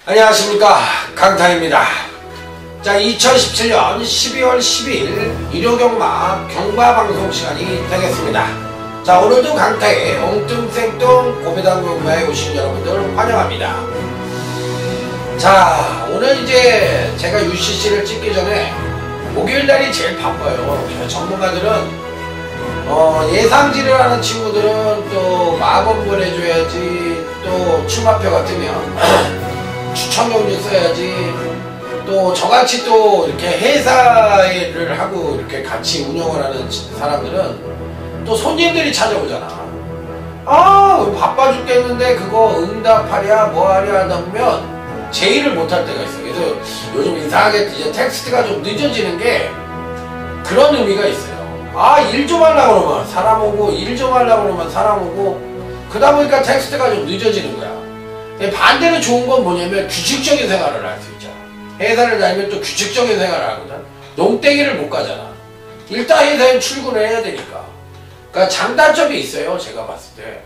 안녕하십니까, 강타입니다. 자, 2017년 12월 10일 일요경마 경마방송 시간이 되겠습니다. 자, 오늘도 강타의 엉뚱생뚱 고배당 경마에 오신 여러분들 환영합니다. 자, 오늘 이제 제가 UCC를 찍기 전에 목요일날이 제일 바빠요. 전문가들은 예상지를 하는 친구들은 또 마법을 해줘야지, 또 출마표 같으면 추천용료 써야지, 또 저같이 또 이렇게 회사를 하고 이렇게 같이 운영을 하는 사람들은 또 손님들이 찾아오잖아. 아, 바빠 죽겠는데 그거 응답하랴 뭐하랴 하다 보면 제의를 못할 때가 있어. 그래서 요즘 이상하게 이제 텍스트가 좀 늦어지는 게 그런 의미가 있어요. 아, 일 좀 하려고 그러면 사람 오고, 일 좀 하려고 그러면 사람 오고, 그러다 보니까 텍스트가 좀 늦어지는 거야. 반대로 좋은 건 뭐냐면 규칙적인 생활을 할 수 있잖아. 회사를 다니면 또 규칙적인 생활을 하거든. 농땡이를 못 가잖아. 일단 회사에 출근을 해야 되니까. 그러니까 장단점이 있어요, 제가 봤을 때.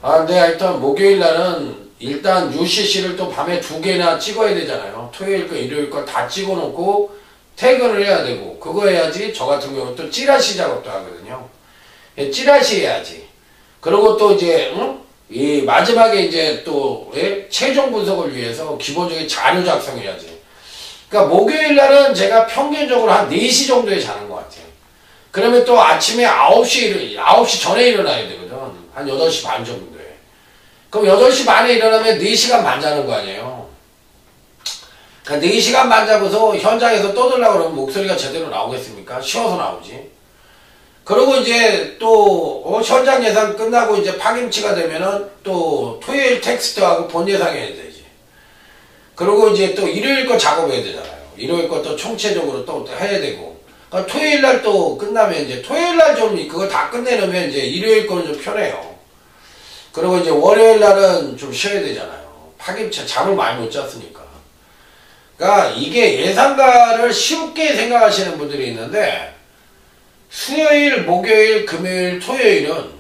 아, 근데 하여튼 목요일 날은 일단 UCC를 또 밤에 2개나 찍어야 되잖아요. 토요일 거 일요일 거 다 찍어 놓고 퇴근을 해야 되고, 그거 해야지. 저 같은 경우는 또 찌라시 작업도 하거든요. 찌라시 해야지. 그리고 또 이제 이 마지막에 이제 또 최종 분석을 위해서 기본적인 자료 작성해야지. 그러니까 목요일 날은 제가 평균적으로 한 4시 정도에 자는 것 같아요. 그러면 또 아침에 9시 전에 일어나야 되거든. 한 8시 반 정도에. 그럼 8시 반에 일어나면 4시간 반 자는 거 아니에요. 그러니까 4시간 반 자고서 현장에서 떠들려고 그러면 목소리가 제대로 나오겠습니까? 쉬어서 나오지. 그리고 이제 또 현장 예상 끝나고 이제 파김치가 되면은 또 토요일 텍스트하고 본 예상해야 되지. 그리고 이제 또 일요일 거 작업해야 되잖아요. 일요일 거 또 총체적으로 또 해야 되고. 그러니까 토요일 날 또 끝나면 이제 토요일 날 좀 그거 다 끝내놓으면 이제 일요일 거는 좀 편해요. 그리고 이제 월요일 날은 좀 쉬어야 되잖아요. 파김치 잠을 많이 못 잤으니까. 그러니까 이게 예상가를 쉽게 생각하시는 분들이 있는데, 수요일, 목요일, 금요일, 토요일은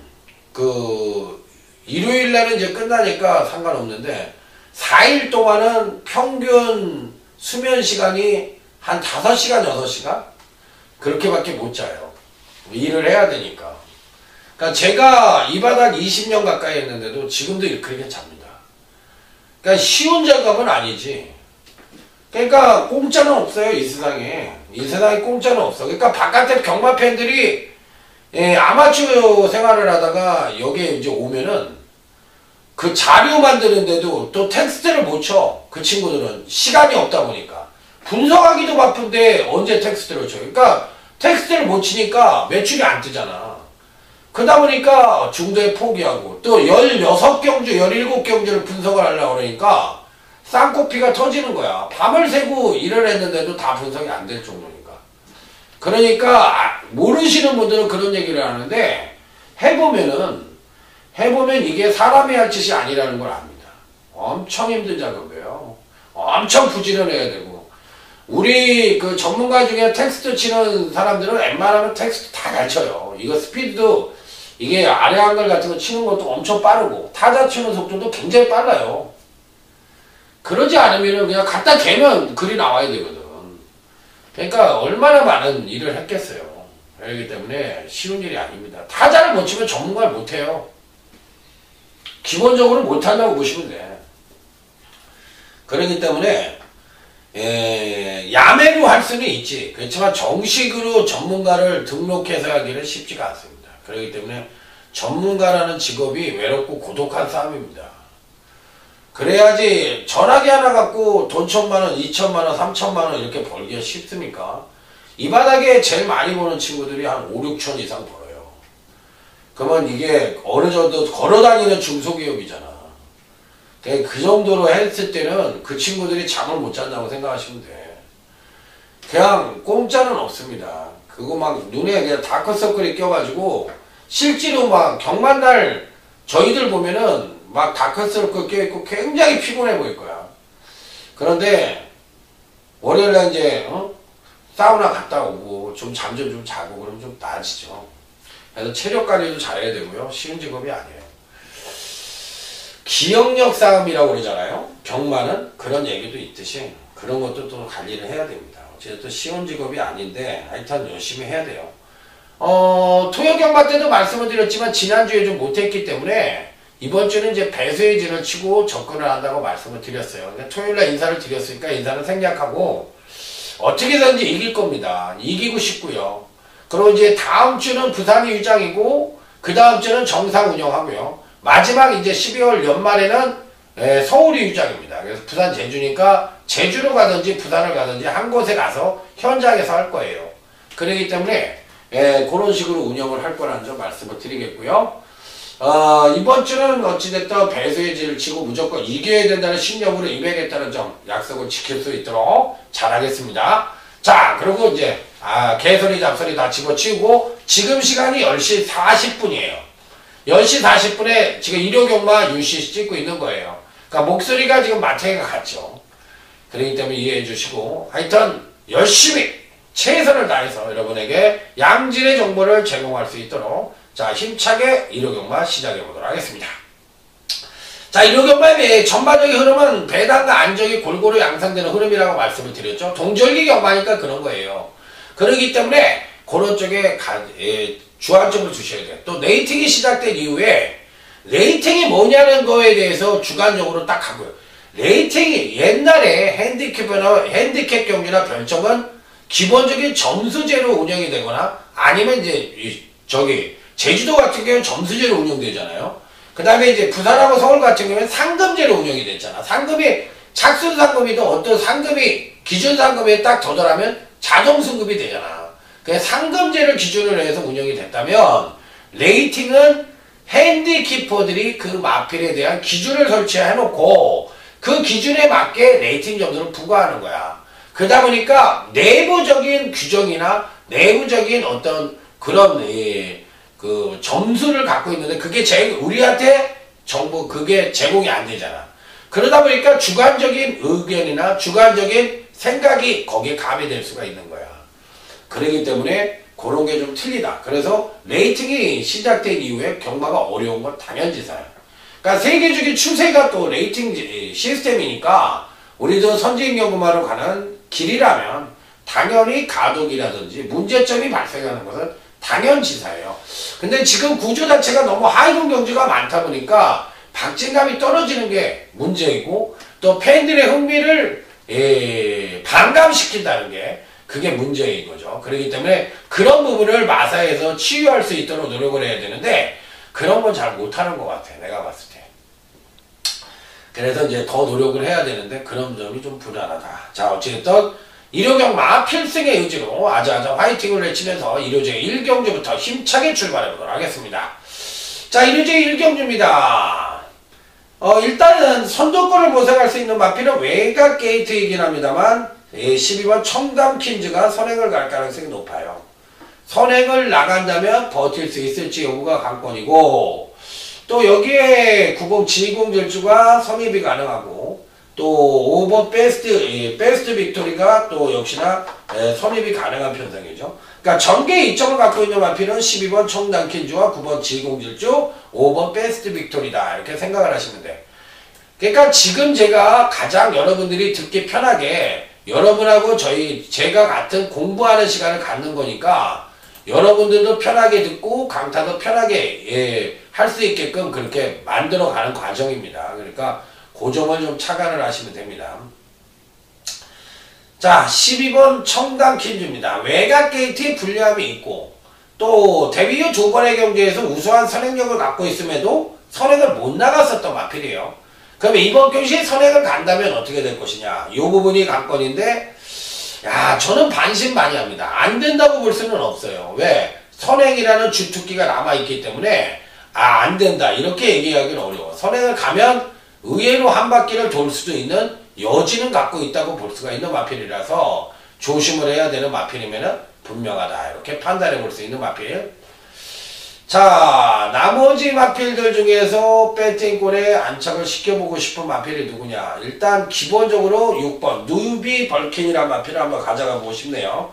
일요일 날은 이제 끝나니까 상관없는데 4일 동안은 평균 수면 시간이 한 5시간, 6시간? 그렇게밖에 못 자요. 일을 해야 되니까. 그러니까 제가 이 바닥 20년 가까이 했는데도 지금도 그렇게 잡니다. 그러니까 쉬운 작업은 아니지. 그러니까 공짜는 없어요, 이 세상에. 이 세상에 공짜는 없어. 그러니까 바깥에 경마 팬들이 아마추어 생활을 하다가 여기에 이제 오면은 그 자료 만드는데도 또 텍스트를 못 쳐. 그 친구들은 시간이 없다 보니까. 분석하기도 바쁜데 언제 텍스트를 쳐. 그러니까 텍스트를 못 치니까 매출이 안 뜨잖아. 그러다 보니까 중도에 포기하고, 또 16경주, 17경주를 분석을 하려고 그러니까 쌍코피가 터지는 거야. 밤을 새고 일을 했는데도 다 분석이 안 될 정도니까. 그러니까 모르시는 분들은 그런 얘기를 하는데, 해보면 이게 사람이 할 짓이 아니라는 걸 압니다. 엄청 힘든 작업이에요. 엄청 부지런해야 되고. 우리 그 전문가 중에 텍스트 치는 사람들은 웬만하면 텍스트 다 잘 쳐요. 이거 스피드도, 이게 아래 한글 같은 거 치는 것도 엄청 빠르고, 타자 치는 속도도 굉장히 빨라요. 그러지 않으면 그냥 갖다 대면 글이 나와야 되거든. 그러니까 얼마나 많은 일을 했겠어요. 그렇기 때문에 쉬운 일이 아닙니다. 타자를 못 치면 전문가를 못해요. 기본적으로 못한다고 보시면 돼. 그렇기 때문에 야매로 할 수는 있지. 그렇지만 정식으로 전문가를 등록해서 하기는 쉽지가 않습니다. 그렇기 때문에 전문가라는 직업이 외롭고 고독한 싸움입니다. 그래야지 전화기 하나 갖고 돈 1,000만원, 2,000만원, 3,000만원 이렇게 벌기가 쉽습니까? 이 바닥에 제일 많이 버는 친구들이 한 5, 6천 이상 벌어요. 그러면 이게 어느 정도 걸어다니는 중소기업이잖아. 그 정도로 했을 때는 그 친구들이 잠을 못 잔다고 생각하시면 돼. 그냥 공짜는 없습니다. 그거 막 눈에 그냥 다크서클이 껴가지고 실제로 막 경만날 저희들 보면은 막 다크서클 껴있고 굉장히 피곤해 보일 거야. 그런데 월요일날 이제 사우나 갔다 오고 좀 잠 좀 자고 그러면 좀 나아지죠. 그래서 체력 관리도 잘해야 되고요. 쉬운 직업이 아니에요. 기억력 싸움이라고 그러잖아요. 경마는 그런 얘기도 있듯이 그런 것도 또 관리를 해야 됩니다. 어쨌든 쉬운 직업이 아닌데 하여튼 열심히 해야 돼요. 토요경마 때도 말씀을 드렸지만 지난주에 좀 못했기 때문에 이번 주는 이제 배수의 진을 치고 접근을 한다고 말씀을 드렸어요. 근데 토요일날 인사를 드렸으니까 인사는 생략하고 어떻게든지 이길 겁니다. 이기고 싶고요. 그리고 이제 다음 주는 부산이 위장이고 그 다음 주는 정상 운영하고요. 마지막 이제 12월 연말에는 서울이 위장입니다. 그래서 부산 제주니까 제주로 가든지 부산을 가든지 한 곳에 가서 현장에서 할 거예요. 그렇기 때문에 그런 식으로 운영을 할 거라는 점 말씀을 드리겠고요. 이번 주는 어찌됐든 배수의 진을 치고 무조건 이겨야 된다는 신념으로 임하겠다는 점 약속을 지킬 수 있도록 잘하겠습니다. 자, 그리고 이제 개소리 잡소리 다 집어치우고 지금 시간이 10시 40분이에요. 10시 40분에 지금 일요경마 UCC 찍고 있는 거예요. 그러니까 목소리가 지금 마탱이가 같죠. 그렇기 때문에 이해해 주시고 하여튼 열심히 최선을 다해서 여러분에게 양질의 정보를 제공할 수 있도록 자, 힘차게 일요경마 시작해 보도록 하겠습니다. 자, 일요경마의 전반적인 흐름은 배당과 안정이 골고루 양상되는 흐름이라고 말씀을 드렸죠. 동절기 경마니까 그런 거예요. 그렇기 때문에 그런 쪽에 주안점을 두셔야 돼요. 또 레이팅이 시작된 이후에 레이팅이 뭐냐는 거에 대해서 주관적으로 딱 하고요. 레이팅이 옛날에 핸디캡 경기나 별점은 기본적인 점수제로 운영이 되거나 아니면 이제 제주도 같은 경우는 점수제로 운영되잖아요. 그 다음에 이제 부산하고 서울 같은 경우는 상금제로 운영이 됐잖아. 상금이 착순 상금이든 어떤 상금이 기준 상금에 딱 도달하면 자동 승급이 되잖아. 그 상금제를 기준으로 해서 운영이 됐다면 레이팅은 핸디키퍼들이 그 마필에 대한 기준을 설치해 놓고 그 기준에 맞게 레이팅 점수를 부과하는 거야. 그러다 보니까 내부적인 규정이나 내부적인 어떤 그런 그 점수를 갖고 있는데 그게 우리한테 정보 그게 제공이 안 되잖아. 그러다 보니까 주관적인 의견이나 주관적인 생각이 거기에 가미될 수가 있는 거야. 그렇기 때문에 그런 게 좀 틀리다. 그래서 레이팅이 시작된 이후에 경마가 어려운 건 당연지사야. 그러니까 세계적인 추세가 또 레이팅 시스템이니까 우리도 선진 경마로 가는 길이라면 당연히 가독이라든지 문제점이 발생하는 것은 당연지사예요. 근데 지금 구조 자체가 너무 하이금 경주가 많다 보니까 박진감이 떨어지는 게 문제이고 또 팬들의 흥미를 반감시킨다는 게 그게 문제인 거죠. 그렇기 때문에 그런 부분을 마사에서 치유할 수 있도록 노력을 해야 되는데 그런 건 잘 못하는 것 같아. 내가 봤을 때. 그래서 이제 더 노력을 해야 되는데 그런 점이 좀 불안하다. 자, 어찌됐든 일요경마 필승의 의지로 아자아자 화이팅을 외치면서 일요제 1경주부터 힘차게 출발해 보도록 하겠습니다. 자, 일요제 1경주입니다. 일단은 선두권을 모색할 수 있는 마필은 외곽 게이트이긴 합니다만 12번 청담퀸즈가 선행을 갈 가능성이 높아요. 선행을 나간다면 버틸 수 있을지 여부가 관건이고 또 여기에 90 지공질주가 선입이 가능하고 또 5번 베스트 빅토리가 또 역시나 선입이 가능한 편성이죠. 그러니까 전개 이점을 갖고 있는 마필은 12번 청담퀸즈와 9번 지공질주 5번 베스트 빅토리다 이렇게 생각을 하시면 돼. 그러니까 지금 제가 가장 여러분들이 듣기 편하게 여러분하고 제가 같은 공부하는 시간을 갖는 거니까 여러분들도 편하게 듣고 강타도 편하게 할 수 있게끔 그렇게 만들어가는 과정입니다. 그러니까 그 점을 좀 착안을 하시면 됩니다. 자, 12번 청담퀸즈입니다. 외곽 게이트에 불리함이 있고 또 데뷔 후 2번의 경기에서 우수한 선행력을 갖고 있음에도 선행을 못 나갔었던 마필이에요. 그럼 이번 경기에 선행을 간다면 어떻게 될 것이냐. 이 부분이 관건인데 저는 반신반의합니다. 안 된다고 볼 수는 없어요. 왜? 선행이라는 주특기가 남아있기 때문에 안 된다 이렇게 얘기하기는 어려워. 선행을 가면 의외로 한 바퀴를 돌 수도 있는 여지는 갖고 있다고 볼 수가 있는 마필이라서 조심을 해야 되는 마필이면 분명하다 이렇게 판단해 볼 수 있는 마필. 자, 나머지 마필들 중에서 배팅골에 안착을 시켜보고 싶은 마필이 누구냐. 일단 기본적으로 6번 누비 벌킨이라는 마필을 한번 가져가 보고 싶네요.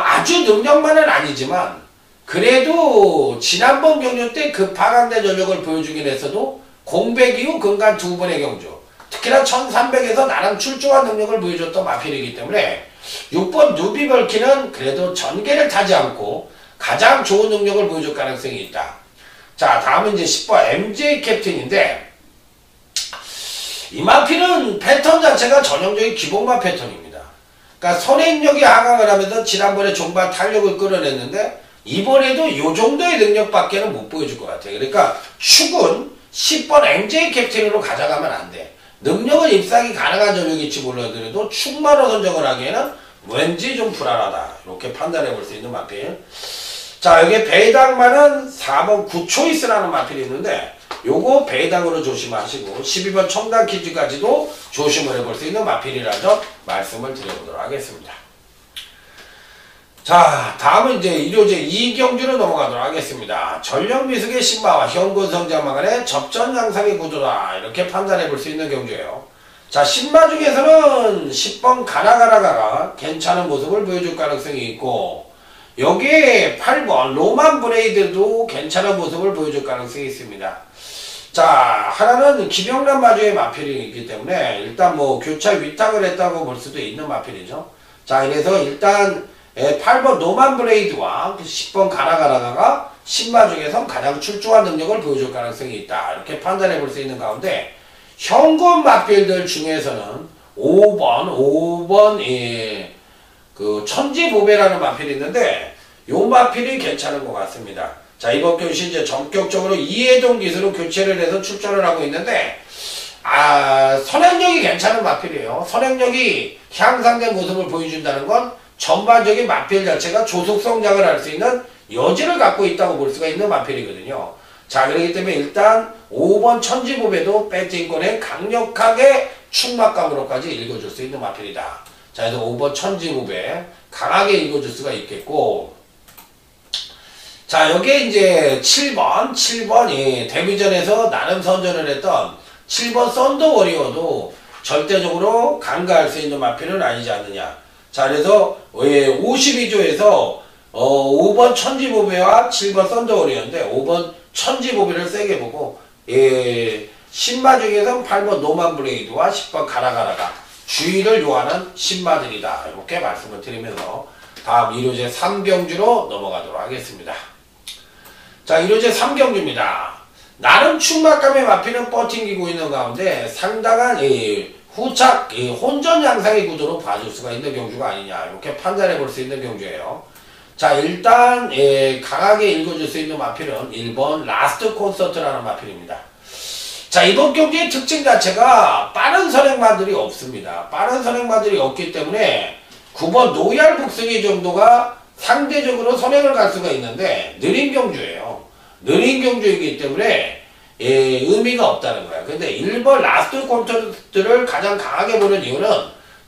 아주 능력만은 아니지만 그래도 지난번 경주 때 그 파강대 전력을 보여주긴 했어도 공백 이후 근간 2번의 경주. 특히나 1300에서 나름 출중한 능력을 보여줬던 마필이기 때문에 6번 누비벌키는 그래도 전개를 타지 않고 가장 좋은 능력을 보여줄 가능성이 있다. 자, 다음은 이제 10번 MJ 캡틴인데, 이 마필은 패턴 자체가 전형적인 기본마 패턴입니다. 그러니까 선행력이 하강을 하면서 지난번에 종반 탄력을 끌어냈는데 이번에도 이 정도의 능력밖에는 못 보여줄 것 같아요. 그러니까 축은 10번 MJ 캡틴으로 가져가면 안 돼. 능력은 입상이 가능한 점역일지 몰라도 축마로 선정을 하기에는 왠지 좀 불안하다. 이렇게 판단해 볼 수 있는 마필. 자, 여기 배당만은 4번 구초이스라는 마필이 있는데 요거 배당으로 조심하시고 12번 첨단 퀴즈까지도 조심을 해볼 수 있는 마필이라는 점 말씀을 드려보도록 하겠습니다. 자, 다음은 이제 일요제 이경주로 넘어가도록 하겠습니다. 전력미숙의 신마와 현곤성장마 간의 접전 양상의 구도다. 이렇게 판단해 볼 수 있는 경주예요. 자, 신마 중에서는 10번 가나가나가가 괜찮은 모습을 보여줄 가능성이 있고, 여기에 8번 로만 브레이드도 괜찮은 모습을 보여줄 가능성이 있습니다. 자, 하나는 김영란 마주의 마필이 있기 때문에 일단 뭐 교차 위탁을 했다고 볼 수도 있는 마필이죠. 자, 그래서 일단 8번 노만 브레이드와 10번 가나가나가 신마 중에서 가장 출중한 능력을 보여줄 가능성이 있다. 이렇게 판단해 볼 수 있는 가운데 현금 마필들 중에서는 5번 그 천지보배라는 마필이 있는데 요 마필이 괜찮은 것 같습니다. 자, 이번 교시 이제 전격적으로 이해동 기수로 교체를 해서 출전을 하고 있는데 선행력이 괜찮은 마필이에요. 선행력이 향상된 모습을 보여준다는 건 전반적인 마필 자체가 조속 성장을 할 수 있는 여지를 갖고 있다고 볼 수가 있는 마필이거든요. 자, 그렇기 때문에 일단 5번 천지보배도 배팅권에 강력하게 충막감으로까지 읽어줄 수 있는 마필이다. 자, 그래서 5번 천지보배 강하게 읽어줄 수가 있겠고, 자, 여기에 이제 7번 데뷔전에서 나름 선전을 했던 7번 썬더워리어도 절대적으로 간과할 수 있는 마필은 아니지 않느냐. 자, 그래서 52조에서 5번 천지보배와 7번 썬더워리어인데 5번 천지보배를 세게 보고, 신마 중에서 8번 노만 브레이드와 10번 가나가나가 주의를 요하는 신마들이다. 이렇게 말씀을 드리면서 다음 1호제 3경주로 넘어가도록 하겠습니다. 자, 1호제 3경주입니다. 나름 충막감의 마필은 뻗팅기고 있는 가운데 상당한 후착, 혼전 양상의 구도로 봐줄 수가 있는 경주가 아니냐. 이렇게 판단해 볼 수 있는 경주예요. 자, 일단 강하게 읽어줄 수 있는 마필은 1번 라스트 콘서트라는 마필입니다. 자, 이번 경기의 특징 자체가 빠른 선행마들이 없습니다. 빠른 선행마들이 없기 때문에 9번 노얄 북승이 정도가 상대적으로 선행을 갈 수가 있는데 느린 경주예요. 느린 경주이기 때문에 의미가 없다는 거야. 근데 1번 라스트 콘서트를 가장 강하게 보는 이유는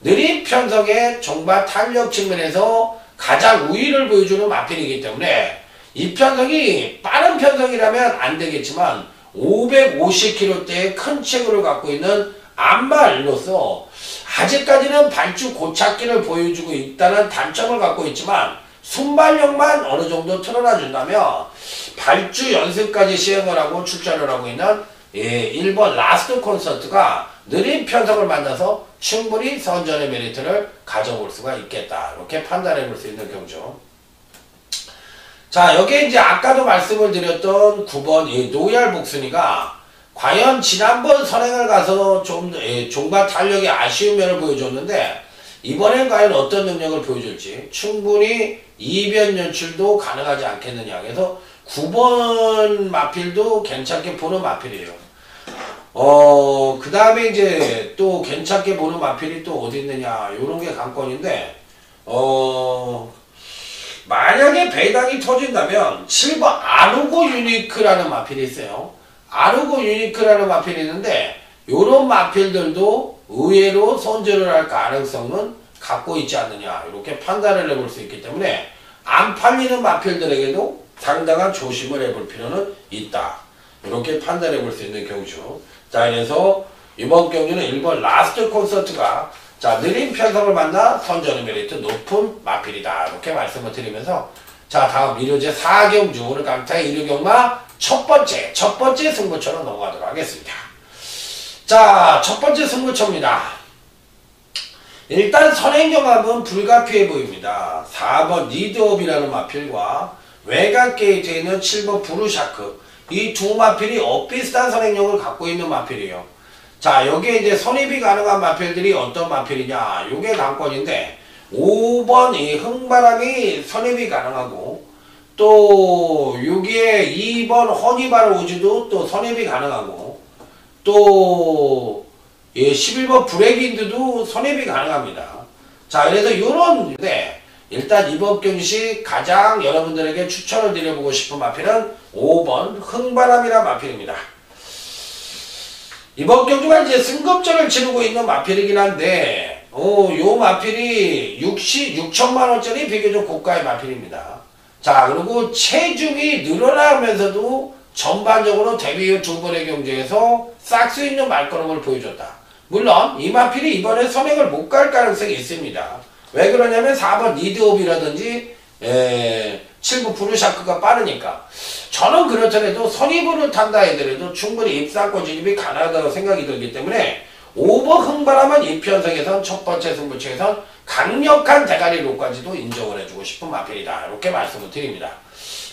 느린 편성의 종바 탄력 측면에서 가장 우위를 보여주는 마필이기 때문에 이 편성이 빠른 편성이라면 안 되겠지만 550km대의 큰 체구를 갖고 있는 암말로서 아직까지는 발주 고착기를 보여주고 있다는 단점을 갖고 있지만 순발력만 어느 정도 틀어놔준다면 발주 연습까지 시행을 하고 출전을 하고 있는 1번 라스트 콘서트가 느린 편성을 만나서 충분히 선전의 메리트를 가져볼 수가 있겠다. 이렇게 판단해 볼 수 있는 경주. 자, 여기에 이제 아까도 말씀을 드렸던 9번 노얄 복순이가 과연 지난번 선행을 가서 좀 종반 탄력이 아쉬운 면을 보여줬는데 이번엔 과연 어떤 능력을 보여줄지 충분히 이변 연출도 가능하지 않겠느냐. 그래서 9번 마필도 괜찮게 보는 마필이에요. 그 다음에 이제 또 괜찮게 보는 마필이 또 어디 있느냐. 요런 게 관건인데, 만약에 배당이 터진다면 7번 아르고 유니크라는 마필이 있어요. 아르고 유니크라는 마필이 있는데 요런 마필들도 의외로 선전을 할 가능성은 갖고 있지 않느냐. 이렇게 판단을 해볼 수 있기 때문에 안 팔리는 마필들에게도 상당한 조심을 해볼 필요는 있다. 이렇게 판단해 볼 수 있는 경주. 자, 그래서 이번 경주는 1번 라스트 콘서트가 느린 편성을 만나 선전의 메리트 높은 마필이다. 이렇게 말씀을 드리면서 자, 다음 이료제 4경주. 오늘 강타의 이료경마 첫 번째 승부처로 넘어가도록 하겠습니다. 자, 첫 번째 승부처입니다. 일단 선행경합은 불가피해 보입니다. 4번 리드업이라는 마필과 외곽 게이트에 있는 7번 부르샤크, 이 두 마필이 엇비슷한 선행력을 갖고 있는 마필이에요. 자, 여기에 이제 선입이 가능한 마필들이 어떤 마필이냐, 요게 관건인데 5번 이 흥바람이 선입이 가능하고, 또 여기에 2번 허니발 오즈도 또 선입이 가능하고, 또 11번 브레긴드도 선입이 가능합니다. 자, 그래서 요런데 일단 이번 경시 가장 여러분들에게 추천을 드려보고 싶은 마필은 5번 흥바람이란 마필입니다. 이번 경주가 이제 승급전을 치르고 있는 마필이긴 한데, 요 마필이 6천만원짜리 비교적 고가의 마필입니다. 자, 그리고 체중이 늘어나면서도 전반적으로 데뷔 후 두 번의 경주에서 싹 수 있는 말걸음을 보여줬다. 물론 이 마필이 이번에 선행을 못 갈 가능성이 있습니다. 왜 그러냐면 4번 리드업이라든지 7번 부르샤크가 빠르니까. 저는 그렇더라도 선입으로 탄다 하더라도 충분히 입상권 진입이 가능하다고 생각이 들기 때문에 5번 흥바람은 이 편성에선 첫 번째 승부처에선 강력한 대가리로까지도 인정을 해주고 싶은 마필이다. 이렇게 말씀을 드립니다.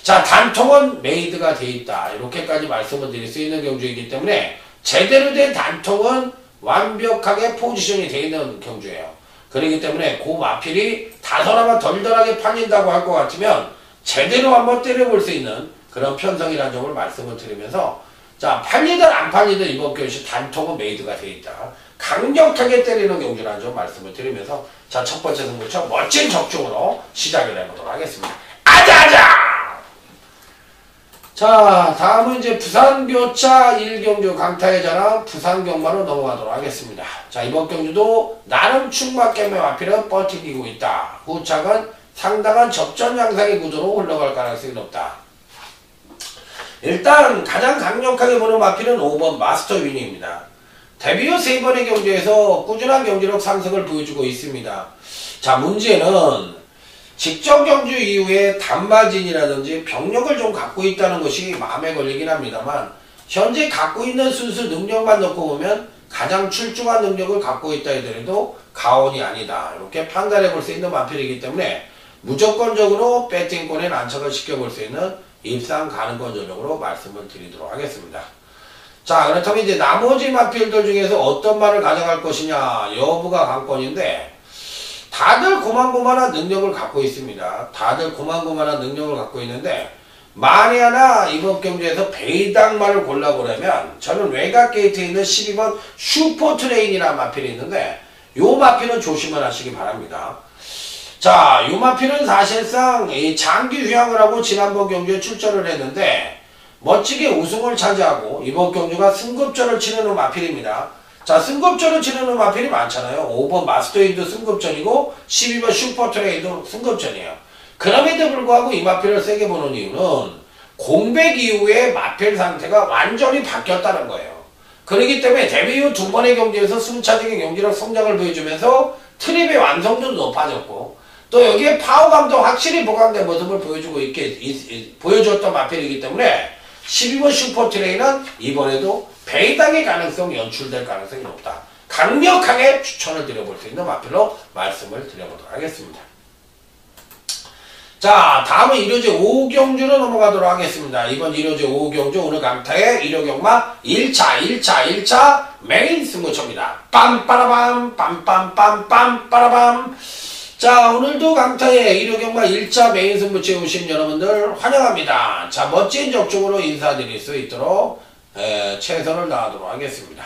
자, 단통은 메이드가 돼 있다. 이렇게까지 말씀을 드릴 수 있는 경주이기 때문에 제대로 된 단통은 완벽하게 포지션이 되어 있는 경주예요. 그렇기 때문에 그 마필이 다소나마 덜덜하게 팔린다고 할 것 같으면 제대로 한번 때려볼 수 있는 그런 편성이라는 점을 말씀을 드리면서, 자, 팔리든 안 팔리든 이번 경시 단통은 메이드가 되어 있다. 강력하게 때리는 경주라는 점 말씀을 드리면서, 자, 첫 번째 승부처 멋진 적중으로 시작을 해보도록 하겠습니다. 아자아자! 자, 다음은 이제 부산교차 1경주 강타의 자랑 부산경마로 넘어가도록 하겠습니다. 자, 이번 경주도 나름 충막겜의 마필은 버티고 있다. 후착은 상당한 접전 양상의 구조로 흘러갈 가능성이 높다. 일단 가장 강력하게 보는 마필은 5번 마스터윈입니다. 데뷔 후 3번의 경주에서 꾸준한 경기력 상승을 보여주고 있습니다. 자, 문제는 직전 경주 이후에 단마진이라든지 병력을 좀 갖고 있다는 것이 마음에 걸리긴 합니다만, 현재 갖고 있는 순수 능력만 놓고 보면 가장 출중한 능력을 갖고 있다 하더라도 가온이 아니다. 이렇게 판단해 볼 수 있는 마필이기 때문에 무조건적으로 배팅권에 난척을 시켜볼 수 있는 입상 가능권 전적으로 말씀을 드리도록 하겠습니다. 자, 그렇다면 이제 나머지 마필들 중에서 어떤 말을 가져갈 것이냐 여부가 관건인데, 다들 고만고만한 능력을 갖고 있습니다. 다들 고만고만한 능력을 갖고 있는데, 만에 하나 이번 경주에서 베이당마를 골라보려면 저는 외곽 게이트에 있는 12번 슈퍼트레인이라는 마필이 있는데, 요 마필은 조심을 하시기 바랍니다. 자, 요 마필은 사실상 이 장기 휴양을 하고 지난번 경주에 출전을 했는데 멋지게 우승을 차지하고 이번 경주가 승급전을 치르는 마필입니다. 자, 승급전을 치르는 마필이 많잖아요. 5번 마스터인도 승급전이고 12번 슈퍼트레인도 승급전이에요. 그럼에도 불구하고 이 마필을 세게 보는 이유는 공백 이후에 마필 상태가 완전히 바뀌었다는 거예요. 그렇기 때문에 데뷔 후 두 번의 경기에서 순차적인 경기력 성장을 보여주면서 트립의 완성도도 높아졌고, 또 여기에 파워감도 확실히 보강된 모습을 보여줬던 마필이기 때문에 12번 슈퍼트레인은 이번에도 베이당의 가능성이 연출될 가능성이 높다. 강력하게 추천을 드려볼 수 있는 마필로 말씀을 드려보도록 하겠습니다. 자, 다음은 1호제 5경주로 넘어가도록 하겠습니다. 이번 1호제 5경주 오늘 강타의 1호경마 1차 메인 승부처입니다. 빰빠라밤 빰빰빰빰 빠라밤. 자, 오늘도 강타의 1호경마 1차 메인 승부처에 오신 여러분들 환영합니다. 자, 멋진 적중으로 인사드릴 수 있도록 최선을 다하도록 하겠습니다.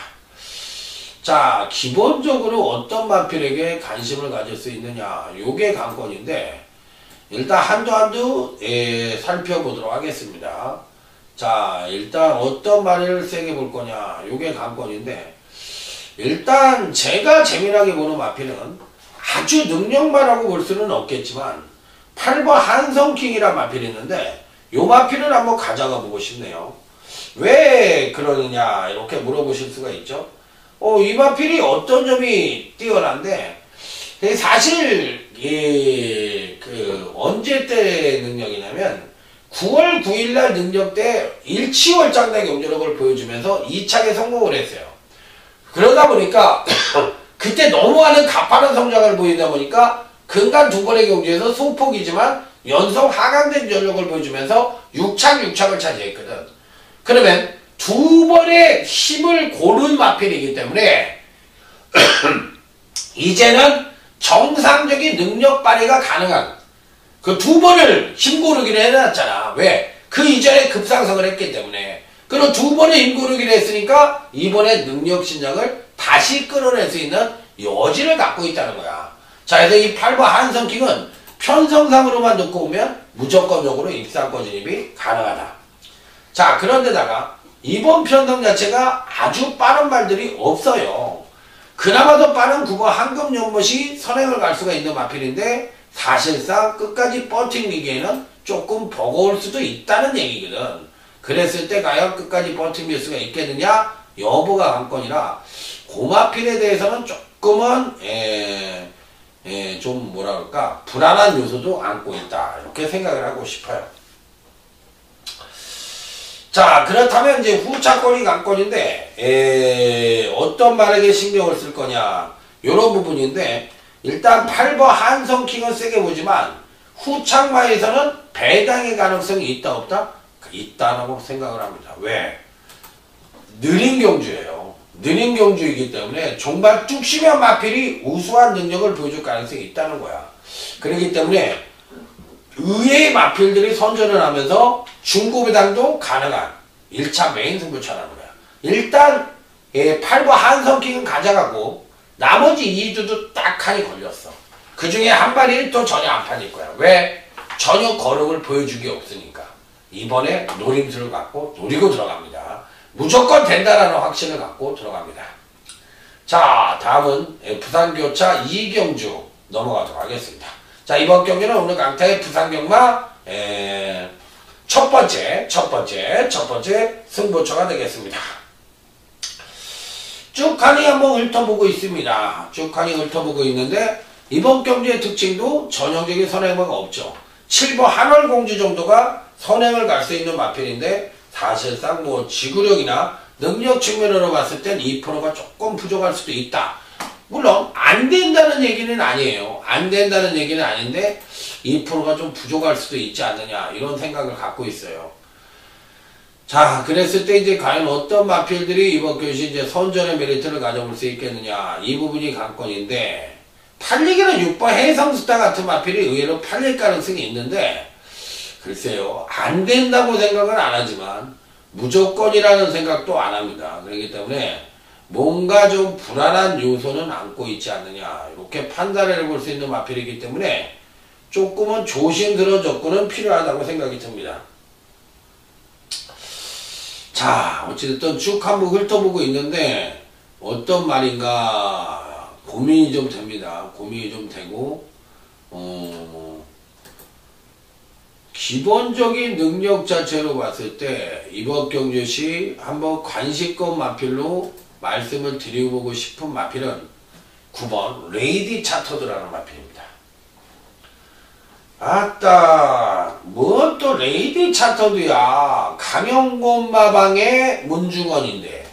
자, 기본적으로 어떤 마필에게 관심을 가질 수 있느냐, 요게 관건인데, 일단 한두 살펴보도록 하겠습니다. 자, 일단 어떤 말을 세게 볼 거냐, 요게 관건인데, 일단 제가 재미나게 보는 마필은 아주 능력만하고 볼 수는 없겠지만 8번 한성킹이란 마필이 있는데, 요 마필을 한번 가져가 보고 싶네요. 왜 그러느냐 이렇게 물어보실 수가 있죠. 이 마필이 어떤 점이 뛰어난데, 사실 그 언제 때 능력이냐면 9월 9일날 능력 때 일치월장대 경제력을 보여주면서 2차에 성공을 했어요. 그러다 보니까 그때 너무하는 가파른 성장을 보이다 보니까 근간 두 번의 경주에서 소폭이지만 연속 하강된 전력을 보여주면서 6착을 차지했거든. 그러면 두 번의 힘을 고른 마필이기 때문에 이제는 정상적인 능력 발휘가 가능한 그 두 번을 힘 고르기를 해놨잖아. 왜? 그 이전에 급상승을 했기 때문에. 그리고 두 번의 힘 고르기를 했으니까 이번에 능력 신장을 다시 끌어낼 수 있는 여지를 갖고 있다는 거야. 자, 그래서 이 8번 한성킹은 편성상으로만 놓고 보면 무조건적으로 입상권 진입이 가능하다. 자, 그런데다가 이번 편성 자체가 아주 빠른 말들이 없어요. 그나마도 빠른 9번 한금연못이 선행을 갈 수가 있는 마필인데 사실상 끝까지 버티기에는 조금 버거울 수도 있다는 얘기거든. 그랬을 때 과연 끝까지 버틸 수가 있겠느냐? 여부가 관건이라 고마필에 대해서는 조금은 좀 뭐라 그럴까 불안한 요소도 안고 있다. 이렇게 생각을 하고 싶어요. 자, 그렇다면 이제 후차권이 관건인데 어떤 말에게 신경을 쓸 거냐 요런 부분인데 일단 8번 한성킹은 세게 보지만 후착마에서는 배당의 가능성이 있다 없다? 있다라고 생각을 합니다. 왜? 느린 경주예요. 느린 경주이기 때문에 종발 뚝 쉬면 마필이 우수한 능력을 보여줄 가능성이 있다는 거야. 그렇기 때문에 의외의 마필들이 선전을 하면서 중고배당도 가능한 1차 메인 승부처라는 거야. 일단 8번 한성킹은 가져가고 나머지 2주도 딱하니 걸렸어. 그 중에 한 마리는 또 전혀 안 팔릴 거야. 왜? 전혀 거력을 보여준 게 없으니까. 이번에 노림수를 갖고 노리고 들어갑니다. 무조건 된다라는 확신을 갖고 들어갑니다. 자, 다음은 부산교차 2경주 넘어가도록 하겠습니다. 자, 이번 경기는 오늘 강타의 부산경마 첫 번째 승부처가 되겠습니다. 쭉하니 한번 훑어보고 있습니다. 쭉하니 훑어보고 있는데 이번 경기의 특징도 전형적인 선행마가 없죠. 7번 한월공주 정도가 선행을 갈 수 있는 마필인데 사실상 뭐 지구력이나 능력 측면으로 봤을 땐 2%가 조금 부족할 수도 있다. 물론 안 된다는 얘기는 아니에요. 안 된다는 얘기는 아닌데 2%가 좀 부족할 수도 있지 않느냐 이런 생각을 갖고 있어요. 자, 그랬을 때 이제 과연 어떤 마필들이 이번 교시 이제 선전의 메리트를 가져볼 수 있겠느냐 이 부분이 관건인데 팔리기는 6번 해성스타 같은 마필이 의외로 팔릴 가능성이 있는데 글쎄요 안 된다고 생각은 안 하지만 무조건이라는 생각도 안 합니다. 그렇기 때문에 뭔가 좀 불안한 요소는 안고 있지 않느냐 이렇게 판단을 해볼 수 있는 마필이기 때문에 조금은 조심스러운 접근은 필요하다고 생각이 듭니다. 자, 어찌됐든 쭉 한번 훑어보고 있는데 어떤 말인가 고민이 좀 됩니다. 고민이 좀 되고 기본적인 능력 자체로 봤을 때 이번 경주시 한번 관심권 마필로 말씀을 드려보고 싶은 마필은 9번 레이디 차터드라는 마필입니다. 아따 뭐 또 레이디 차터드야. 강영곤마방의 문중원인데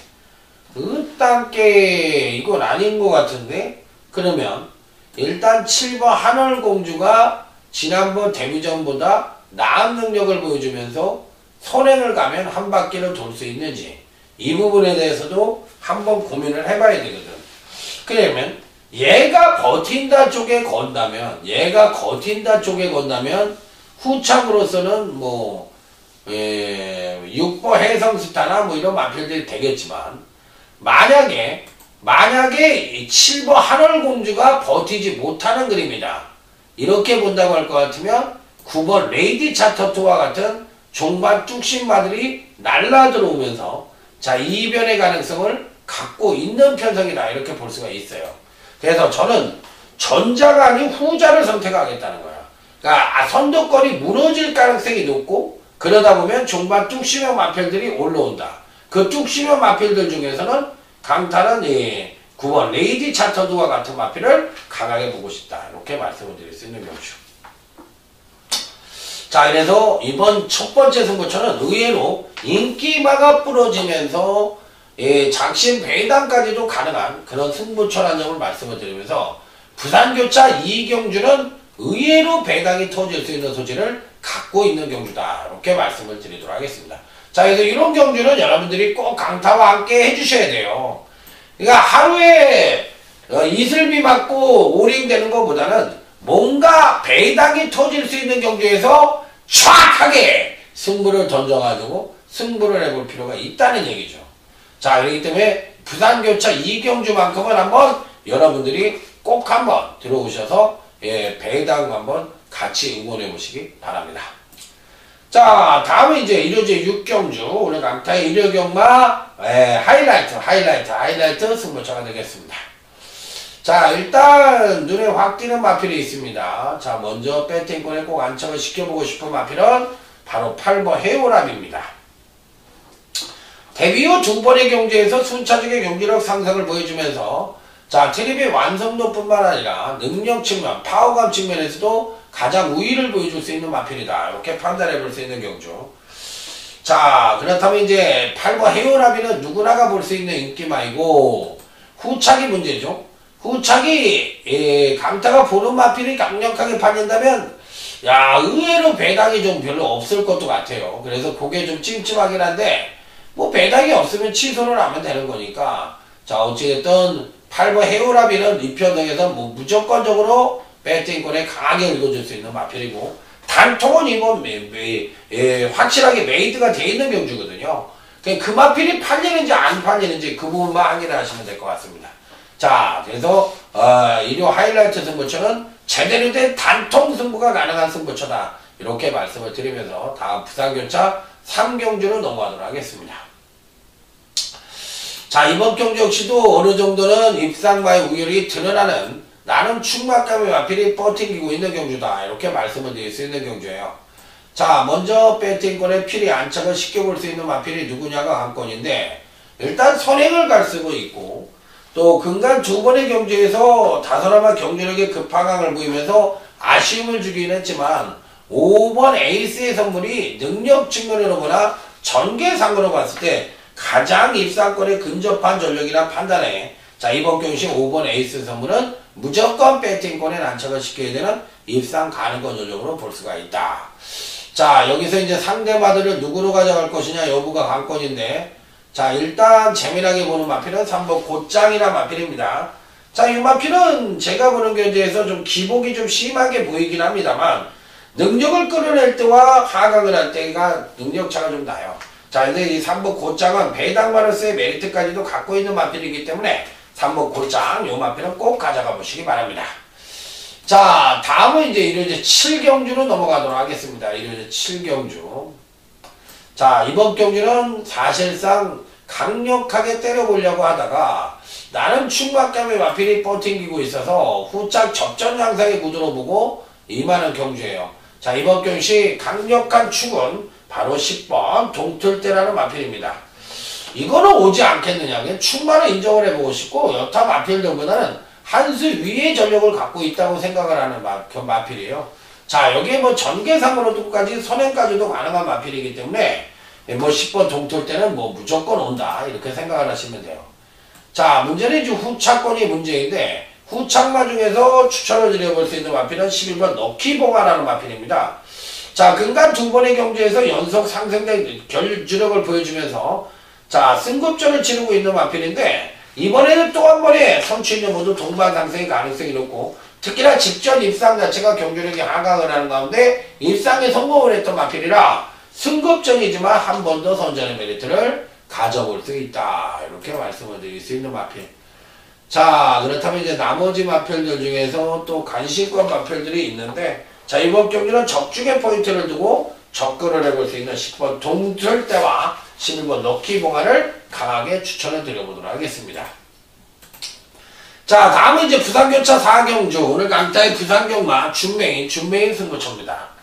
으딴게 이건 아닌 것 같은데. 그러면 일단 7번 한월공주가 지난번 데뷔전보다 나은 능력을 보여주면서 선행을 가면 한 바퀴를 돌 수 있는지 이 부분에 대해서도 한번 고민을 해봐야 되거든. 그러면 얘가 버틴다 쪽에 건다면 후착으로서는 뭐 6번 해성스타나 뭐 이런 마필들이 되겠지만 만약에 7번 한월공주가 버티지 못하는 그림이다 이렇게 본다고 할 것 같으면 9번 레이디 차터트와 같은 종반 뚝심마들이 날라 들어오면서 자 이변의 가능성을 갖고 있는 편성이다 이렇게 볼 수가 있어요. 그래서 저는 전자가 아닌 후자를 선택하겠다는 거야. 그러니까 선두권이 무너질 가능성이 높고 그러다 보면 종반 뚝심형 마필들이 올라온다. 그 뚝심형 마필들 중에서는 강타는 9번 레이디 차터드와 같은 마필을 강하게 보고 싶다. 이렇게 말씀을 드릴 수 있는 경주. 자, 그래서 이번 첫 번째 승부처는 의외로 인기마가 부러지면서 작심 배당까지도 가능한 그런 승부처라는 점을 말씀을 드리면서 부산교차 이경주는 의외로 배당이 터질 수 있는 소지를 갖고 있는 경주다. 이렇게 말씀을 드리도록 하겠습니다. 자, 그래서 이런 경주는 여러분들이 꼭 강타와 함께 해주셔야 돼요. 그러니까 하루에 이슬비 맞고 오링 되는 것보다는 뭔가 배당이 터질 수 있는 경주에서 정확하게 승부를 던져가지고 승부를 해볼 필요가 있다는 얘기죠. 자, 그렇기 때문에 부산교차 이경주만큼은 한번 여러분들이 꼭 한번 들어오셔서 배당 한번 같이 응원해 보시기 바랍니다. 자, 다음은 이제 일요제 6경주 오늘 강타의 일요경마 하이라이트 승부처가 되겠습니다. 자, 일단 눈에 확 띄는 마필이 있습니다. 자, 먼저 배팅권에 꼭 안착을 시켜보고 싶은 마필은 바로 8번 해오람입니다. 데뷔 후 두 번의 경주에서 순차적인 경기력 상승을 보여주면서 자, 트립의 완성도뿐만 아니라 능력 측면, 파워감 측면에서도 가장 우위를 보여줄 수 있는 마필이다. 이렇게 판단해 볼 수 있는 경주. 자, 그렇다면 이제 8번 해오라비는 누구나가 볼 수 있는 인기마이고 후착이 문제죠. 후착이 강타가 보는 마필이 강력하게 팔린다면 야, 의외로 배당이 좀 별로 없을 것도 같아요. 그래서 그게 좀 찜찜하긴 한데 뭐 배당이 없으면 취소를 하면 되는 거니까 자, 어찌됐든 8번 해오라비는 이편등에서 뭐 무조건적으로 배팅권에 강하게 읽어줄 수 있는 마필이고 단통은 이건 확실하게 메이드가 돼 있는 경주거든요. 그 마필이 팔리는지 안 팔리는지 그 부분만 확인을 하시면 될 것 같습니다. 자, 그래서 일요 하이라이트 승부처는 제대로 된 단통 승부가 가능한 승부처다. 이렇게 말씀을 드리면서 다음 부산교차 3경주로 넘어가도록 하겠습니다. 자, 이번 경주 역시도 어느 정도는 입상마의 우열이 드러나는 나는 충막감의 마필이 버팅기고 있는 경주다. 이렇게 말씀을 드릴 수 있는 경주예요. 자, 먼저 배팅권에 필히 안착을 시켜볼 수 있는 마필이 누구냐가 관건인데 일단 선행을 갈 수도 있고 또 근간 두 번의 경주에서 다소나마 경주력의 급하강을 보이면서 아쉬움을 주긴 했지만 5번 에이스의 선물이 능력 측면으로 보나 전개상으로 봤을 때 가장 입상권에 근접한 전력이라 판단해 자, 이번 경시 5번 에이스 선물은 무조건 배팅권에 안착을 시켜야 되는 입상 가능권 전력으로 볼 수가 있다. 자, 여기서 이제 상대마들을 누구로 가져갈 것이냐 여부가 관건인데 자, 일단 재미나게 보는 마필은 3번 곧장이나 마필입니다. 자, 이 마필은 제가 보는 견제에서 좀 기복이 좀 심하게 보이긴 합니다만 능력을 끌어낼 때와 하강을 할 때가 능력차가 좀 나요. 자, 근데 이 3번 곧장은 배당마르스의 메리트까지도 갖고 있는 마필이기 때문에 3번 곧장 요 마필은 꼭 가져가 보시기 바랍니다. 자, 다음은 이제 일요제 7경주로 넘어가도록 하겠습니다. 일요제 7경주. 자, 이번 경주는 사실상 강력하게 때려보려고 하다가 나는 충막감의 마필이 버팅기고 있어서 후짝 접전 양상의 구도로 보고 임하는 경주예요. 자, 이번 경시 강력한 축은 바로 10번 동틀대라는 마필입니다. 이거는 오지 않겠느냐. 그냥 충만을 인정을 해보고 싶고 여타 마필들보다는 한 수 위의 전력을 갖고 있다고 생각을 하는 마필이에요. 자, 여기에 뭐 전개상으로도까지 선행까지도 가능한 마필이기 때문에 뭐 10번 동틀대는 뭐 무조건 온다 이렇게 생각을 하시면 돼요. 자, 문제는 이제 후착권이 문제인데 후착마 중에서 추천을 드려볼 수 있는 마필은 11번 럭키봉화라는 마필입니다. 자, 근간 두 번의 경주에서 연속 상승된 결주력을 보여주면서 자, 승급전을 치르고 있는 마필인데 이번에는 또 한 번에 선취인연 모두 동반 상승의 가능성이 높고 특히나 직전 입상 자체가 경주력이 하강을 하는 가운데 입상에 성공을 했던 마필이라 승급전이지만 한 번 더 선전의 메리트를 가져볼 수 있다. 이렇게 말씀을 드릴 수 있는 마필. 자, 그렇다면 이제 나머지 마필들 중에서 또 간신권 마필들이 있는데 자, 이번 경기는 적중의 포인트를 두고 접근을 해볼 수 있는 10번 동틀대와 11번 럭키봉화를 강하게 추천을 드려보도록 하겠습니다. 자, 다음은 이제 부산교차 4경주 오늘 강타의 부산경마 준메인 승부처입니다.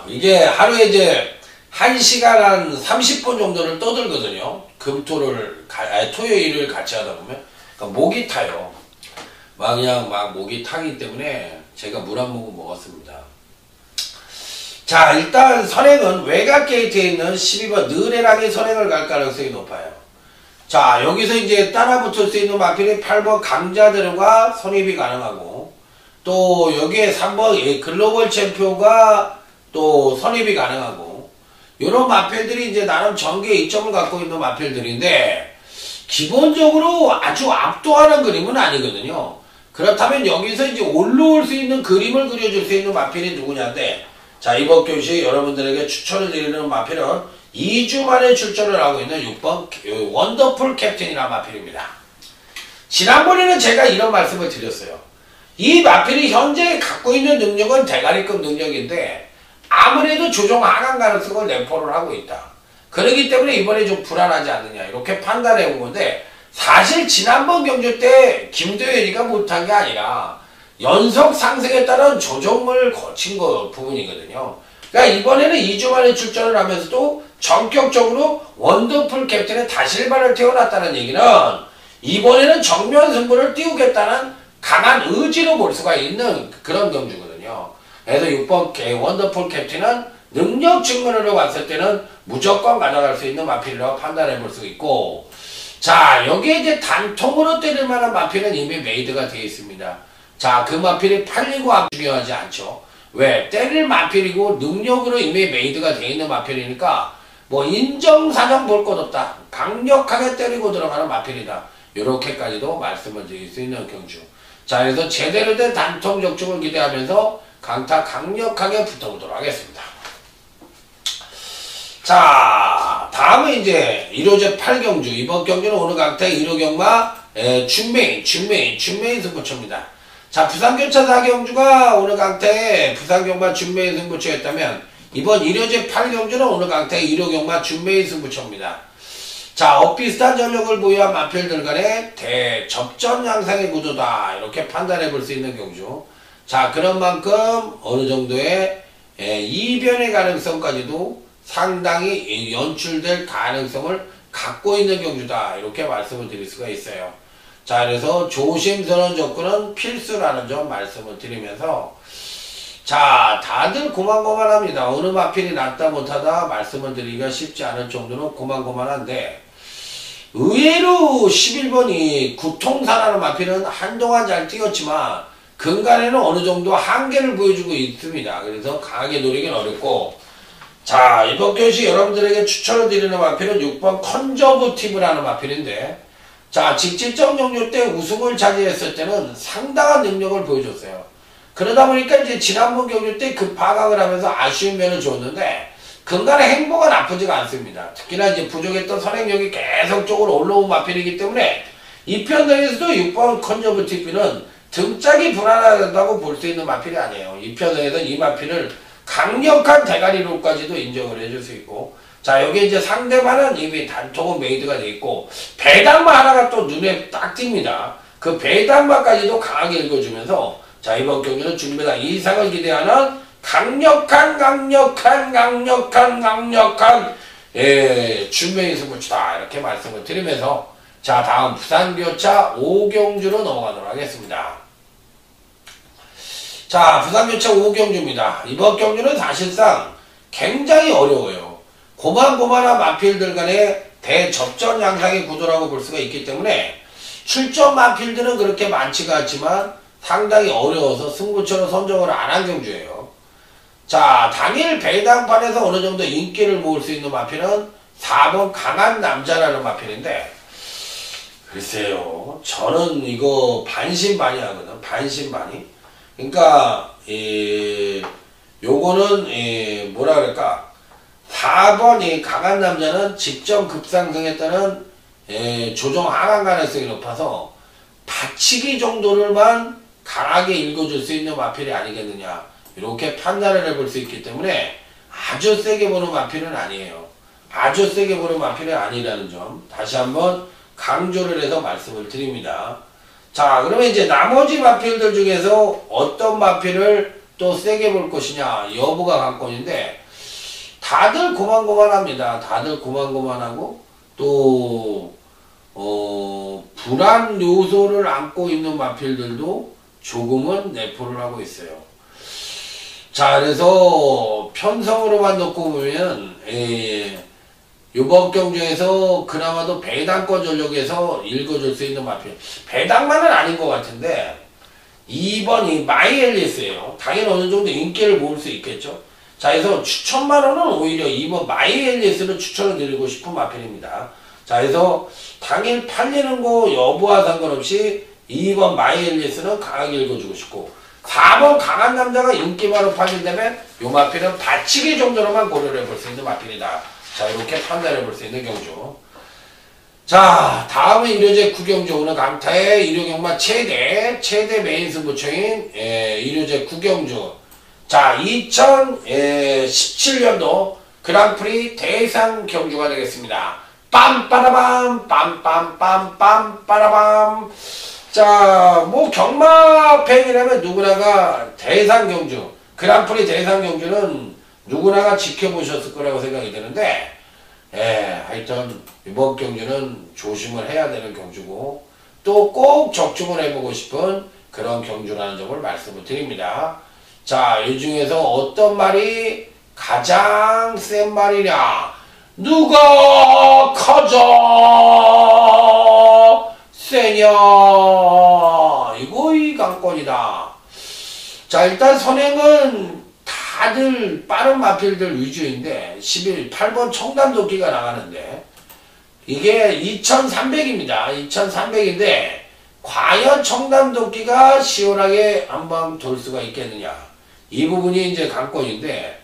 이게 하루에 이제 1시간 한 30분 정도를 떠들거든요. 토요일을 같이 하다 보면. 그러니까 목이 타요. 그냥 목이 타기 때문에 제가 물 한 모금 먹었습니다. 자, 일단 선행은 외곽 게이트에 있는 12번 느레랑이 선행을 갈 가능성이 높아요. 자, 여기서 이제 따라붙을 수 있는 마필이 8번 강자대로가 선입이 가능하고, 또 여기에 3번 글로벌 챔피언과 또 선입이 가능하고, 이런 마필들이 이제 나름 전개 이점을 갖고 있는 마필들인데, 기본적으로 아주 압도하는 그림은 아니거든요. 그렇다면 여기서 이제 올라올 수 있는 그림을 그려줄 수 있는 마필이 누구냐인데, 자, 이번 교시 여러분들에게 추천을 드리는 마필은 2주 만에 출전을 하고 있는 6번 원더풀 캡틴이라는 마필입니다. 지난번에는 제가 이런 말씀을 드렸어요. 이 마필이 현재 갖고 있는 능력은 대가리급 능력인데 아무래도 조정 하강 가능성을 내포를 하고 있다. 그렇기 때문에 이번에 좀 불안하지 않느냐 이렇게 판단해 온 건데, 사실 지난번 경주 때 김도현이가 못한 게 아니라 연속 상승에 따른 조정을 거친 부분이거든요. 그러니까 이번에는 2주 만에 출전을 하면서도 전격적으로 원더풀 캡틴에 다시 일반을 태어났다는 얘기는 이번에는 정면 승부를 띄우겠다는 강한 의지로 볼 수가 있는 그런 경주거든요. 그래서 6번 원더풀 캡틴은 능력 측면으로 봤을 때는 무조건 가져갈 수 있는 마필이라고 판단해 볼 수 있고, 자, 여기에 이제 단통으로 때릴 만한 마필은 이미 메이드가 되어 있습니다. 자, 그 마필이 팔리고 안 중요하지 않죠. 왜? 때릴 마필이고 능력으로 이미 메이드가 되어 있는 마필이니까 뭐 인정사정 볼 것 없다. 강력하게 때리고 들어가는 마필이다. 이렇게까지도 말씀을 드릴 수 있는 경주. 자, 그래서 제대로 된 단통 적중을 기대하면서 강타 강력하게 붙어보도록 하겠습니다. 자, 다음은 이제 1호제 8경주. 이번 경주는 오늘 강타 1호 경마 준메인 승부처입니다. 자, 부산교차 4경주가 오늘 강타에 부산경마 준메인 승부처였다면 이번 1호제 8경주는 오늘 강타에 1호 경마 준메인 승부처입니다. 자, 엇비슷한 전력을 보유한 마필들 간의 대접전 양상의 구도다 이렇게 판단해 볼 수 있는 경주. 자, 그런 만큼 어느 정도의 이변의 가능성까지도 상당히 연출될 가능성을 갖고 있는 경주다 이렇게 말씀을 드릴 수가 있어요. 자, 그래서 조심스러운 접근은 필수라는 점 말씀을 드리면서, 자, 다들 고만고만합니다. 어느 마필이 낫다 못하다 말씀을 드리기가 쉽지 않을 정도로 고만고만한데, 의외로 11번이 구통사라는 마필은 한동안 잘 뛰었지만 근간에는 어느 정도 한계를 보여주고 있습니다. 그래서 강하게 노리긴 어렵고, 자, 이번 교시 여러분들에게 추천을 드리는 마필은 6번 컨저브티브라는 마필인데, 자, 직질적 경주 때 우승을 차지했을 때는 상당한 능력을 보여줬어요. 그러다 보니까 이제 지난번 경주 때 급하강을 하면서 아쉬운 면을 줬는데 근간의 행보가 나쁘지가 않습니다. 특히나 이제 부족했던 선행력이 계속적으로 올라온 마필이기 때문에 이 편성에서도 6번 컨저브티브는 등짝이 불안하다고 볼 수 있는 마필이 아니에요. 이 편성에서 이 마필을 강력한 대가리로까지도 인정을 해줄 수 있고, 자, 여기 이제 상대방은 이미 단통은 메이드가 돼 있고 배당마 하나가 또 눈에 딱 띕니다. 그 배당마까지도 강하게 읽어주면서, 자, 이번 경기는 준비다 이상을 기대하는 강력한 준메인 승부처다 이렇게 말씀을 드리면서, 자, 다음 부산교차 5경주로 넘어가도록 하겠습니다. 자, 부산교차 5경주입니다. 이번 경주는 사실상 굉장히 어려워요. 고만고만한 마필들 간의 대접전 양상의 구도라고 볼 수가 있기 때문에 출전 마필들은 그렇게 많지가 않지만 상당히 어려워서 승부처로 선정을 안 한 경주예요. 자, 당일 배당판에서 어느 정도 인기를 모을 수 있는 마필은 4번 강한 남자라는 마필인데, 글쎄요, 저는 이거 반신반의하거든. 반신반의. 그러니까 요거는 뭐라 그럴까, 4번 이 강한 남자는 직전 급상승에 따른 조정 하강 가능성이 높아서 받치기 정도를만 강하게 읽어줄 수 있는 마필이 아니겠느냐 이렇게 판단을 해볼 수 있기 때문에 아주 세게 보는 마필은 아니에요. 아주 세게 보는 마필은 아니라는 점 다시 한번 강조를 해서 말씀을 드립니다. 자, 그러면 이제 나머지 마필들 중에서 어떤 마필을 또 세게 볼 것이냐 여부가 관건인데, 다들 고만고만합니다. 다들 고만고만하고 또 불안 요소를 안고 있는 마필들도 조금은 내포를 하고 있어요. 자, 그래서 편성으로만 놓고 보면 이번 경주에서 그나마도 배당권 전력에서 읽어줄 수 있는 마필, 배당만은 아닌 것 같은데 2번이 마이앨리스예요. 당연히 어느 정도 인기를 모을 수 있겠죠. 자, 그래서 추천만원은 오히려 2번 마이앨리스를 추천을 드리고 싶은 마필입니다. 자, 그래서 당일 팔리는 거 여부와 상관없이 2번 마이앨리스는 강하게 읽어주고 싶고, 4번 강한 남자가 인기만으로 팔린다면 요 마필은 받치기 정도로만 고려를 해볼 수 있는 마필이다. 자, 이렇게 판단해 볼 수 있는 경주. 자, 다음은 일요제 구경주. 오늘 강타의 일요경마 최대 메인 승부처인 일요제 구경주. 자, 2017년도 그랑프리 대상 경주가 되겠습니다. 빰빠라밤 빰빰빰빰 빠라밤. 자, 뭐 경마 팬이라면 누구나가 대상 경주, 그랑프리 대상 경주는 누구나가 지켜보셨을 거라고 생각이 드는데, 하여튼 이번 경주는 조심을 해야 되는 경주고 또 꼭 적중을 해보고 싶은 그런 경주라는 점을 말씀을 드립니다. 자, 이 중에서 어떤 말이 가장 센 말이냐? 누가 가장 세냐? 이거 이 관건이다. 자, 일단 선행은 다들 빠른 마필들 위주인데 8번 청담도끼가 나가는데 이게 2300입니다. 2300인데 과연 청담도끼가 시원하게 한번 돌 수가 있겠느냐, 이 부분이 이제 관건인데,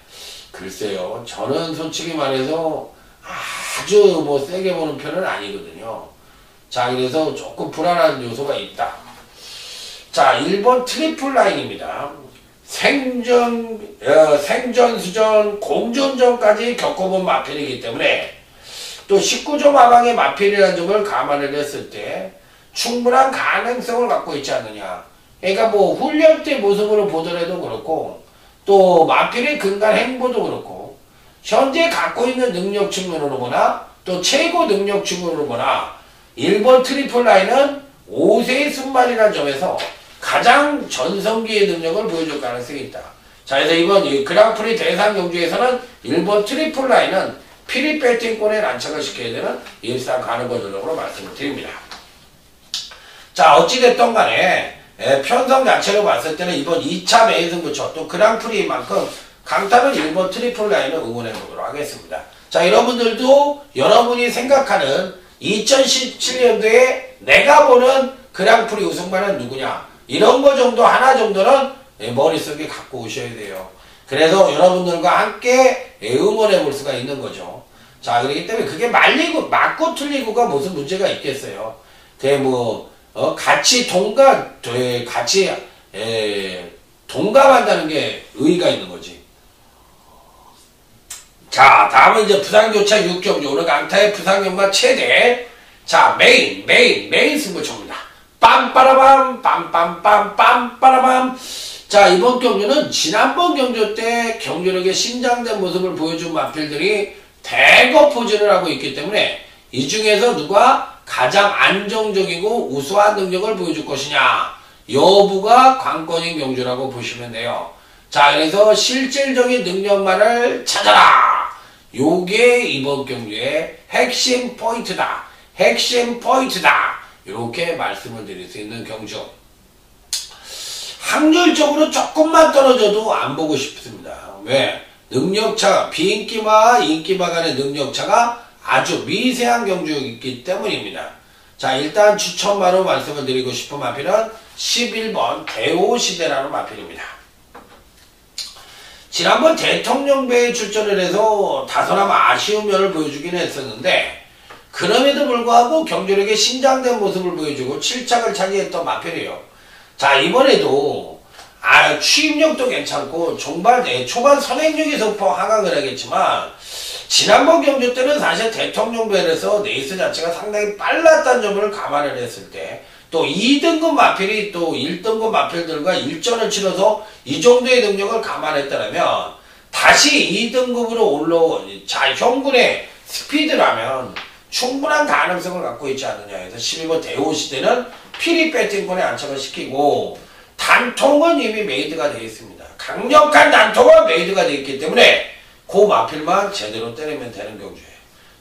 글쎄요, 저는 솔직히 말해서 아주 뭐 세게 보는 편은 아니거든요. 자, 그래서 조금 불안한 요소가 있다. 자, 1번 트리플 라인입니다. 생전, 수전, 공전전까지 겪어본 마필이기 때문에 또 19점 하방의 마필이라는 점을 감안을 했을 때 충분한 가능성을 갖고 있지 않느냐. 그러니까 뭐 훈련 때 모습으로 보더라도 그렇고 또 마필의 근간 행보도 그렇고 현재 갖고 있는 능력 측면으로 보나 또 최고 능력 측면으로 보나 1번 트리플 라인은 5세의 순발이라는 점에서 가장 전성기의 능력을 보여줄 가능성이 있다. 자, 그래서 이번 그랑프리 대상 경주에서는 1번 트리플 라인은 피리 배팅권에 난착을 시켜야 되는 일상 가능한 전력으로 말씀을 드립니다. 자, 어찌됐던 간에 편성 자체로 봤을 때는 이번 2차 메인 승부처 또 그랑프리만큼 강타는 1번 트리플 라인을 응원해 보도록 하겠습니다. 자, 여러분들도 여러분이 생각하는 2017년도에 내가 보는 그랑프리 우승만은 누구냐, 이런 거 정도 하나 정도는 머릿속에 갖고 오셔야 돼요. 그래서 여러분들과 함께 응원해 볼 수가 있는 거죠. 자, 그렇기 때문에 그게 맞고 틀리고가 무슨 문제가 있겠어요. 같이 동감한다는 게 의의가 있는 거지. 자, 다음은 이제 부상교차 6경주. 오늘 강타의 부상연마 최대. 자, 메인 승부처입니다. 빰빠라밤 빰빰빰 빰빠라밤. 자, 이번 경주는 지난번 경주 때 경주력의 신장된 모습을 보여준 마필들이 대거 포진을 하고 있기 때문에 이 중에서 누가 가장 안정적이고 우수한 능력을 보여줄 것이냐 여부가 관건인 경주라고 보시면 돼요. 자, 그래서 실질적인 능력만을 찾아라. 요게 이번 경주의 핵심 포인트다. 이렇게 말씀을 드릴 수 있는 경주. 확률적으로 조금만 떨어져도 안 보고 싶습니다. 왜? 능력차, 비인기마와 인기마 간의 능력차가 아주 미세한 경주이기 때문입니다. 자, 일단 추천마로 말씀을 드리고 싶은 마필은 11번 대오시대라는 마필입니다. 지난번 대통령배에 출전을 해서 다소나마 아쉬운 면을 보여주긴 했었는데 그럼에도 불구하고 경주력의 신장된 모습을 보여주고 7착을 차지했던 마필이에요. 자, 이번에도 추임력도 괜찮고 초반 선행력이 소폭 하강을 하겠지만 지난번 경주 때는 사실 대통령배에서 레이스 자체가 상당히 빨랐다는 점을 감안을 했을 때 또 2등급 마필이 또 1등급 마필들과 일전을 치러서 이 정도의 능력을 감안했다면 다시 2등급으로 현군의 스피드라면 충분한 가능성을 갖고 있지 않느냐 해서 12번 대오시대는 피리 배팅권에 안착을 시키고, 단통은 이미 메이드가 되어 있습니다. 강력한 단통은 메이드가 되어 있기 때문에 그 마필만 제대로 때리면 되는 경주예요.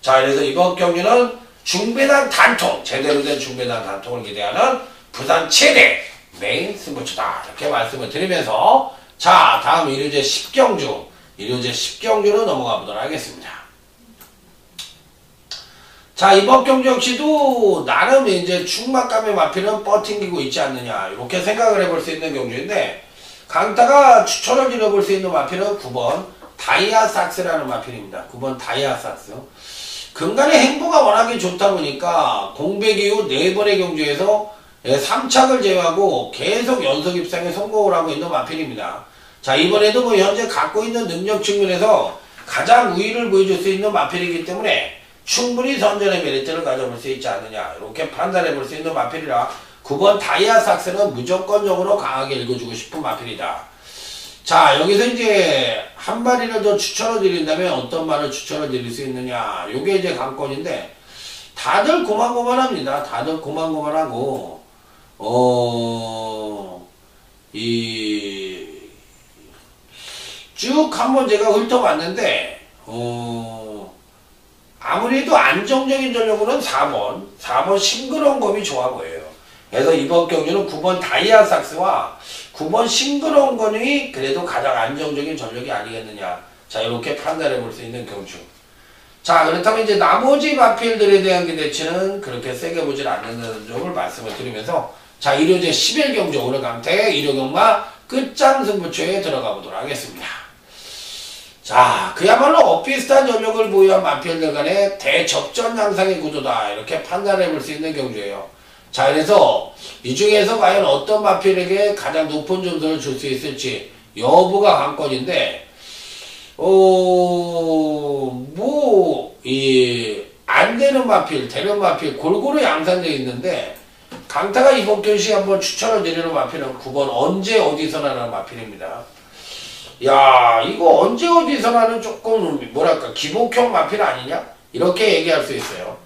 자, 그래서 이번 경주는 중배당 단통, 제대로 된 중배당 단통을 기대하는 부산 최대 메인 승부처다. 이렇게 말씀을 드리면서 자, 다음 일요제 10경주, 일요제 10경주로 넘어가 보도록 하겠습니다. 자, 이번 경주 역시도 나름 이제 충막감의 마필은 뻗팅기고 있지 않느냐, 이렇게 생각을 해볼 수 있는 경주인데, 강타가 추천을 드려볼 수 있는 마필은 9번 다이아삭스라는 마필입니다. 9번 다이아삭스. 근간의 행보가 워낙에 좋다 보니까 공백 이후 4번의 경주에서 3착을 제외하고 계속 연속 입상에 성공을 하고 있는 마필입니다. 자, 이번에도 뭐 현재 갖고 있는 능력 측면에서 가장 우위를 보여줄 수 있는 마필이기 때문에 충분히 선전의 메리트를 가져볼 수 있지 않느냐, 이렇게 판단해 볼 수 있는 마필이라 9번 다이아삭스는 무조건적으로 강하게 읽어주고 싶은 마필이다. 자, 여기서 이제 한 마리를 더 추천을 드린다면 어떤 말을 추천을 드릴 수 있느냐, 요게 이제 관건인데, 다들 고만고만합니다. 다들 고만고만하고 쭉 한번 제가 훑어봤는데 아무래도 안정적인 전력으로는 4번 싱그러운 검이 좋아 보여요. 그래서 이번 경주는 9번 다이아삭스와 9번 싱그러운 검이 그래도 가장 안정적인 전력이 아니겠느냐. 자, 이렇게 판단해 볼 수 있는 경주. 자, 그렇다면 이제 나머지 마필들에 대한 기대치는 그렇게 세게 보질 않는다는 점을 말씀을 드리면서, 자, 일요제 11경주 오늘 강태 일요경마 끝장 승부처에 들어가 보도록 하겠습니다. 자, 그야말로 엇비슷한 전력을 보유한 마필들 간의 대접전 양상의 구도다, 이렇게 판단해 볼 수 있는 경주예요. 자, 그래서 이 중에서 과연 어떤 마필에게 가장 높은 점수를 줄 수 있을지 여부가 관건인데, 안 되는 마필, 되는 마필 골고루 양산되어 있는데, 강타가 이번 경시에 한번 추천을 드리는 마필은 9번 언제 어디서나라는 마필입니다. 야, 이거 언제 어디서나는 조금 뭐랄까 기복형 마필 아니냐? 이렇게 얘기할 수 있어요.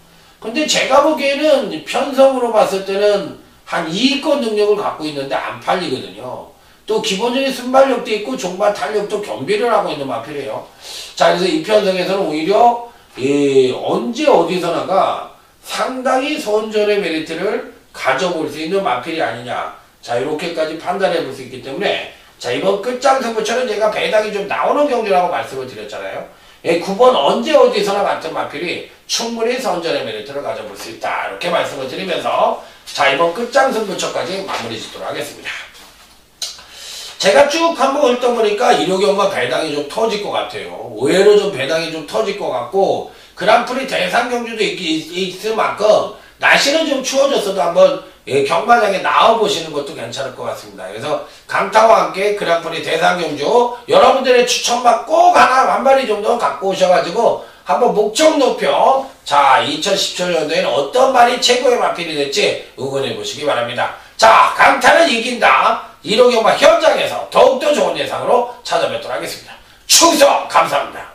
근데 제가 보기에는 편성으로 봤을 때는 한 2위권 능력을 갖고 있는데 안 팔리거든요. 또 기본적인 순발력도 있고 종반 탄력도 겸비를 하고 있는 마필이에요. 자, 그래서 이 편성에서는 오히려 언제 어디서나가 상당히 선전의 메리트를 가져볼 수 있는 마필이 아니냐. 자, 이렇게까지 판단해 볼 수 있기 때문에, 자, 이번 끝장 승부처는 제가 배당이 좀 나오는 경주라고 말씀을 드렸잖아요. 9번 언제 어디서나 같은 마필이 충분히 선전의 메리트를 가져볼 수 있다, 이렇게 말씀을 드리면서, 자, 이번 끝장 승부처까지 마무리 짓도록 하겠습니다. 제가 쭉 한번 훑어보니까 일요경마 배당이 좀 터질 것 같아요. 의외로 좀 배당이 좀 터질 것 같고, 그랑프리 대상 경주도 있을 만큼 날씨는 좀 추워졌어도 한번 경마장에 나와보시는 것도 괜찮을 것 같습니다. 그래서 강타와 함께 그랑프리 대상 경주 여러분들의 추천만 꼭 한 마리 정도 갖고 오셔가지고 한번 목적 높여, 자, 2017년도에는 어떤 말이 최고의 마필이 될지 응원해 보시기 바랍니다. 자, 강타는 이긴다. 1호 경마 현장에서 더욱더 좋은 예상으로 찾아뵙도록 하겠습니다. 충성 감사합니다.